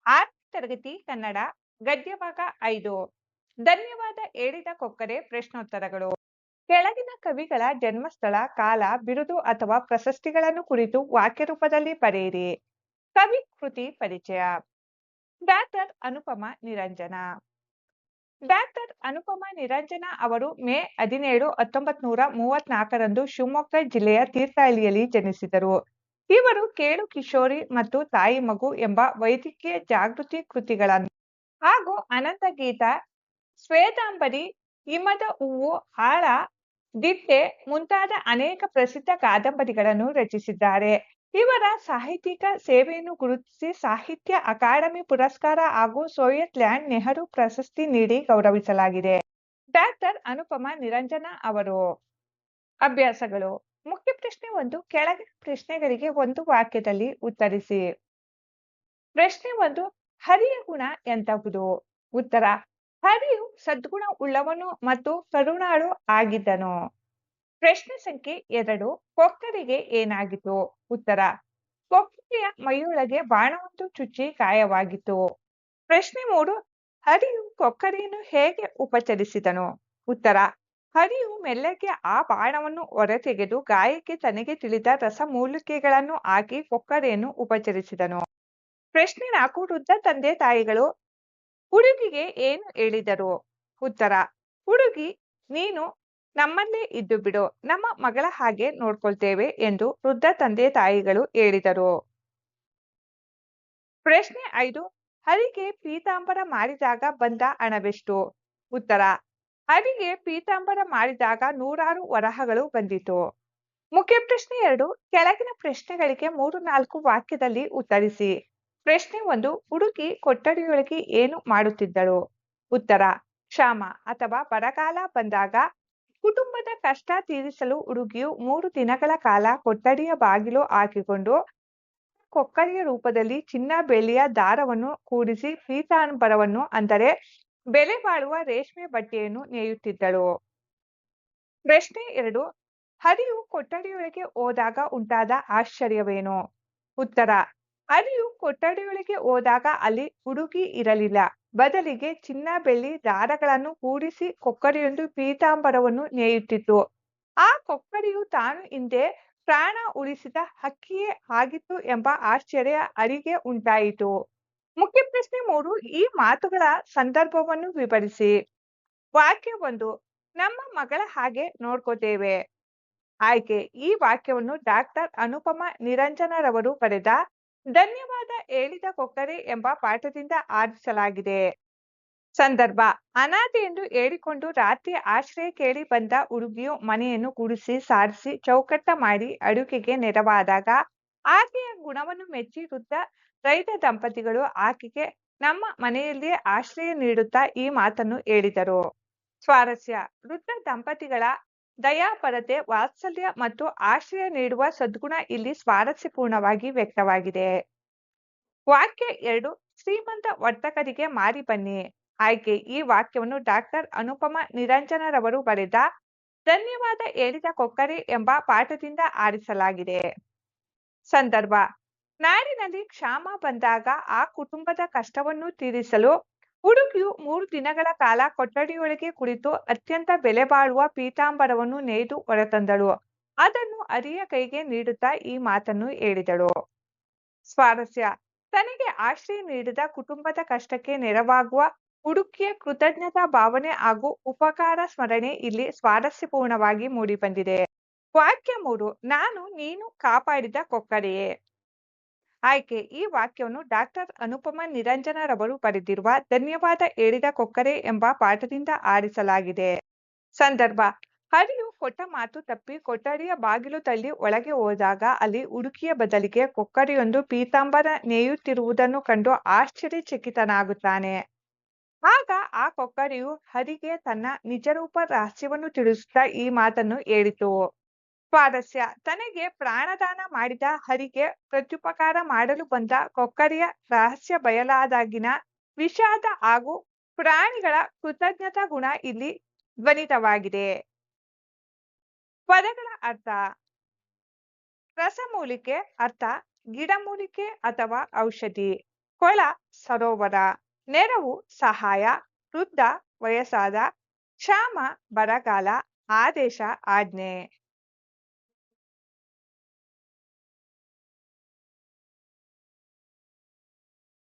6ನೇ ತರಗತಿ ಕನ್ನಡ ಗದ್ಯಭಾಗ 5. ಧನ್ಯವಾದ ಹೇಳಿದ ಕೊಕ್ಕರೆ ಪ್ರಶ್ನೋತ್ತರಗಳು. ಕೆಳಗಿನ ಕವಿಗಳ ಜನ್ಮಸ್ಥಳ, ಕಾಲ, ಬಿರುದು ಅಥವಾ ಪ್ರಶಸ್ತಿಗಳನ್ನು ಕುರಿತು ವಾಕ್ಯ ರೂಪದಲ್ಲಿ ಬರೆಯಿರಿ. ಕವಿ ಕೃತಿ ಪರಿಚಯ. ಡಾಕ್ಟರ್ ಅನುಪಮ ನಿರಂಜನ. ಡಾಕ್ಟರ್ ಅನುಪಮ ನಿರಂಜನ ಅವರು ಮೇ 17, 1934ರಂದು ಶಿವಮೊಗ್ಗ ಜಿಲ್ಲೆಯ ತೀರ್ಥಹಳ್ಳಿಯಲ್ಲಿ ಜನಿಸಿದರು. ಇವರು ಕೇಳು ಕಿಶೋರಿ ಮತ್ತು ತಾಯಿ ಮಗು ಎಂಬ ವೈದ್ಯಕೀಯ ಜಾಗೃತಿ ಕೃತಿಗಳನ್ನು ಹಾಗೂ ಅನಂತ ಗೀತ, ಶ್ವೇತಾಂಬರಿ, ಹಿಮದ ಹೂವು, ಆಳ, ದಿಟ್ಟೆ ಮುಂತಾದ ಅನೇಕ ಪ್ರಸಿದ್ಧ ಕಾದಂಬರಿಗಳನ್ನು ರಚಿಸಿದ್ದಾರೆ. ಇವರ ಸಾಹಿತ್ಯಿಕ ಸೇವೆಯನ್ನು ಗುರುತಿಸಿ ಸಾಹಿತ್ಯ ಅಕಾಡೆಮಿ ಪುರಸ್ಕಾರ ಹಾಗೂ ಸೋವಿಯತ್ ಲ್ಯಾಂಡ್ ನೆಹರು ಪ್ರಶಸ್ತಿ ನೀಡಿ ಗೌರವಿಸಲಾಗಿದೆ. ಡಾಕ್ಟರ್ ಅನುಪಮ ನಿರಂಜನ ಅವರು. ಅಭ್ಯಾಸಗಳು. ಮುಖ್ಯ ಪ್ರಶ್ನೆ 1. ಕೆಳಗಿನ ಪ್ರಶ್ನೆಗಳಿಗೆ ಒಂದು ವಾಕ್ಯದಲ್ಲಿ ಉತ್ತರಿಸಿ. ಪ್ರಶ್ನೆ 1. ಹರಿಯ ಗುಣ ಎಂತಹುದು? ಉತ್ತರ: ಹರಿಯು ಸದ್ಗುಣ ಉಳ್ಳವನು ಮತ್ತು ಕರುಣಾಳು ಆಗಿದ್ದನು. ಪ್ರಶ್ನೆ ಸಂಖ್ಯೆ 2. ಕೊಕ್ಕರಿಗೆ ಏನಾಗಿತು? ಉತ್ತರ: ಕೊಕ್ಕರೆಯ ಮೈಯೊಳಗೆ ಬಾಣವೊಂದು ಚುಚ್ಚಿ ಗಾಯವಾಗಿತ್ತು. ಪ್ರಶ್ನೆ 3. ಹರಿಯು ಕೊಕ್ಕರೆಯನ್ನು ಹೇಗೆ ಉಪಚರಿಸಿದನು? ಉತ್ತರ: ಹರಿಯು ಮೆಲ್ಲಗೆ ಆ ಬಾಣವನ್ನು ಹೊರತೆಗೆದು ಗಾಯಕ್ಕೆ ತನಗೆ ತಿಳಿದ ರಸಮೂಲಿಕೆಗಳನ್ನು ಹಾಕಿ ಕೊಕ್ಕರೆಯನ್ನು ಉಪಚರಿಸಿದನು. ಪ್ರಶ್ನೆ 4. ವೃದ್ಧ ತಂದೆ ತಾಯಿಗಳು ಹುಡುಗಿಗೆ ಏನು ಹೇಳಿದರು? ಉತ್ತರ: ಹುಡುಗಿ, ನೀನು ನಮ್ಮಲ್ಲೇ ಇದ್ದು ಬಿಡು, ನಮ್ಮ ಮಗಳ ಹಾಗೆ ನೋಡ್ಕೊಳ್ತೇವೆ ಎಂದು ವೃದ್ಧ ತಂದೆ ತಾಯಿಗಳು ಹೇಳಿದರು. ಪ್ರಶ್ನೆ 5. ಹರಿಗೆ ಪೀತಾಂಬರ ಮಾರಿದಾಗ ಬಂದ ಹಣವೆಷ್ಟು? ಉತ್ತರ: ಹರಿಗೆ ಪೀತಾಂಬರ ಮಾರಿದಾಗ 100 ವರಹಗಳು ಬಂದಿತು. ಮುಖ್ಯ ಪ್ರಶ್ನೆ 2. ಕೆಳಗಿನ ಪ್ರಶ್ನೆಗಳಿಗೆ 3-4 ವಾಕ್ಯದಲ್ಲಿ ಉತ್ತರಿಸಿ. ಪ್ರಶ್ನೆ 1. ಹುಡುಗಿ ಕೊಠಡಿಯೊಳಗೆ ಏನು ಮಾಡುತ್ತಿದ್ದಳು? ಉತ್ತರ: ಕ್ಷಾಮ ಅಥವಾ ಬರಗಾಲ ಬಂದಾಗ ಕುಟುಂಬದ ಕಷ್ಟ ತೀರಿಸಲು ಹುಡುಗಿಯು 3 ದಿನಗಳ ಕಾಲ ಕೊಠಡಿಯ ಬಾಗಿಲು ಹಾಕಿಕೊಂಡು ಕೊಕ್ಕರೆಯ ರೂಪದಲ್ಲಿ ಚಿನ್ನ ಬೆಳ್ಳಿಯ ದಾರವನ್ನು ಕೂಡಿಸಿ ಪೀತಾಂಬರವನ್ನು, ಅಂದರೆ ಬೆಲೆ ಬಾಳುವ ರೇಷ್ಮೆ ಬಟ್ಟೆಯನ್ನು ನೇಯುತ್ತಿದ್ದಳು. ಪ್ರಶ್ನೆ 2. ಹರಿಯು ಕೊಠಡಿಯೊಳಗೆ ಹೋದಾಗ ಉಂಟಾದ ಆಶ್ಚರ್ಯವೇನು? ಉತ್ತರ: ಹರಿಯು ಕೊಠಡಿಯೊಳಗೆ ಹೋದಾಗ ಅಲ್ಲಿ ಹುಡುಗಿ ಇರಲಿಲ್ಲ. ಬದಲಿಗೆ ಚಿನ್ನ ಬೆಳ್ಳಿ ದಾರಗಳನ್ನು ಕೂಡಿಸಿ ಕೊಕ್ಕರೆಯೊಂದು ಪೀತಾಂಬರವನ್ನು ನೇಯುತ್ತಿತ್ತು. ಆ ಕೊಕ್ಕರೆಯು ತಾನು ಹಿಂದೆ ಪ್ರಾಣ ಉಳಿಸಿದ ಹಕ್ಕಿಯೇ ಆಗಿತ್ತು ಎಂಬ ಆಶ್ಚರ್ಯ ಹರಿಗೆ ಉಂಟಾಯಿತು. ಮುಖ್ಯ ಪ್ರಶ್ನೆ 3. ಈ ಮಾತುಗಳ ಸಂದರ್ಭವನ್ನು ವಿವರಿಸಿ. ವಾಕ್ಯ 1. ನಮ್ಮ ಮಗಳ ಹಾಗೆ ನೋಡ್ಕೋತೇವೆ. ಆಯ್ಕೆ. ಈ ವಾಕ್ಯವನ್ನು ಡಾಕ್ಟರ್ ಅನುಪಮ ನಿರಂಜನರವರು ಬರೆದ ಧನ್ಯವಾದ ಹೇಳಿದ ಕೊಕ್ಕರೆ ಎಂಬ ಪಾಠದಿಂದ ಆರಿಸಲಾಗಿದೆ. ಸಂದರ್ಭ: ಅನಾಥೆ ಎಂದು ಹೇಳಿಕೊಂಡು ರಾತ್ರಿ ಆಶ್ರಯ ಕೇಳಿ ಬಂದ ಹುಡುಗಿಯು ಮನೆಯನ್ನು ಗುಡಿಸಿ ಸಾರಿಸಿ ಚೌಕಟ್ಟ ಮಾಡಿ ಅಡುಗೆಗೆ ನೆರವಾದಾಗ ಆಕೆಯ ಗುಣವನ್ನು ಮೆಚ್ಚಿ ವೃದ್ಧ ರೈತ ದಂಪತಿಗಳು ಆಕೆಗೆ ನಮ್ಮ ಮನೆಯಲ್ಲಿಯೇ ಆಶ್ರಯ ನೀಡುತ್ತಾ ಈ ಮಾತನ್ನು ಹೇಳಿದರು. ಸ್ವಾರಸ್ಯ: ವೃದ್ಧ ದಂಪತಿಗಳ ದಯಾಪರತೆ, ವಾತ್ಸಲ್ಯ ಮತ್ತು ಆಶ್ರಯ ನೀಡುವ ಸದ್ಗುಣ ಇಲ್ಲಿ ಸ್ವಾರಸ್ಯಪೂರ್ಣವಾಗಿ ವ್ಯಕ್ತವಾಗಿದೆ. ವಾಕ್ಯ 2. ಶ್ರೀಮಂತ ವರ್ತಕರಿಗೆ ಮಾರಿ ಬನ್ನಿ. ಆಯ್ಕೆ. ಈ ವಾಕ್ಯವನ್ನು ಡಾಕ್ಟರ್ ಅನುಪಮ ನಿರಂಜನರವರು ಬರೆದ ಧನ್ಯವಾದ ಹೇಳಿದ ಕೊಕ್ಕರೆ ಎಂಬ ಪಾಠದಿಂದ ಆರಿಸಲಾಗಿದೆ. ಸಂದರ್ಭ: ನಾಡಿನಲ್ಲಿ ಕ್ಷಾಮ ಬಂದಾಗ ಆ ಕುಟುಂಬದ ಕಷ್ಟವನ್ನು ತೀರಿಸಲು ಹುಡುಗಿಯು 3 ದಿನಗಳ ಕಾಲ ಕೊಠಡಿಯೊಳಗೆ ಕುಳಿತು ಅತ್ಯಂತ ಬೆಲೆ ಬಾಳುವ ಪೀತಾಂಬರವನ್ನು ನೇಯ್ದು ಹೊರತಂದಳು. ಅದನ್ನು ಹರಿಯ ಕೈಗೆ ನೀಡುತ್ತಾ ಈ ಮಾತನ್ನು ಹೇಳಿದಳು. ಸ್ವಾರಸ್ಯ: ತನಗೆ ಆಶ್ರಯ ನೀಡಿದ ಕುಟುಂಬದ ಕಷ್ಟಕ್ಕೆ ನೆರವಾಗುವ ಹುಡುಗಿಯ ಕೃತಜ್ಞತಾ ಭಾವನೆ ಹಾಗೂ ಉಪಕಾರ ಸ್ಮರಣೆ ಇಲ್ಲಿ ಸ್ವಾರಸ್ಯಪೂರ್ಣವಾಗಿ ಮೂಡಿಬಂದಿದೆ. ವಾಕ್ಯ 3. ನಾನು ನೀನು ಕಾಪಾಡಿದ ಕೊಕ್ಕರೆಯೇ. ಆಯ್ಕೆ. ಈ ವಾಕ್ಯವನ್ನು ಡಾಕ್ಟರ್ ಅನುಪಮ ನಿರಂಜನರವರು ಬರೆದಿರುವ ಧನ್ಯವಾದ ಹೇಳಿದ ಕೊಕ್ಕರೆ ಎಂಬ ಪಾಠದಿಂದ ಆರಿಸಲಾಗಿದೆ. ಸಂದರ್ಭ: ಹರಿಯು ಕೊಟ್ಟ ಮಾತು ತಪ್ಪಿ ಕೊಠಡಿಯ ಬಾಗಿಲು ತಳ್ಳಿ ಒಳಗೆ ಹೋದಾಗ ಅಲ್ಲಿ ಹುಡುಗಿಯ ಬದಲಿಗೆ ಕೊಕ್ಕರೆಯೊಂದು ಪೀತಾಂಬರ ನೇಯುತ್ತಿರುವುದನ್ನು ಕಂಡು ಆಶ್ಚರ್ಯಚಕಿತನಾಗುತ್ತಾನೆ. ಆಗ ಆ ಕೊಕ್ಕರೆಯು ಹರಿಗೆ ತನ್ನ ನಿಜರೂಪ ರಹಸ್ಯವನ್ನು ತಿಳಿಸುತ್ತಾ ಈ ಮಾತನ್ನು ಹೇಳಿತು. ಸ್ವಾರಸ್ಯ: ತನಗೆ ಪ್ರಾಣದಾನ ಮಾಡಿದ ಹರಿಗೆ ಪ್ರತ್ಯುಪಕಾರ ಮಾಡಲು ಬಂದ ಕೊಕ್ಕರೆಯ ರಹಸ್ಯ ಬಯಲಾದಾಗಿನ ವಿಷಾದ ಹಾಗೂ ಪ್ರಾಣಿಗಳ ಕೃತಜ್ಞತಾ ಗುಣ ಇಲ್ಲಿ ಧ್ವನಿತವಾಗಿದೆ. ಪದಗಳ ಅರ್ಥ. ರಸಮೂಲಿಕೆ ಅರ್ಥ ಗಿಡಮೂಲಿಕೆ ಅಥವಾ ಔಷಧಿ. ಕೊಳ ಸರೋವರ, ನೆರವು ಸಹಾಯ, ವೃದ್ಧ ವಯಸ್ಸಾದ, ಕ್ಷಾಮ ಬರಗಾಲ, ಆದೇಶ ಆಜ್ಞೆ.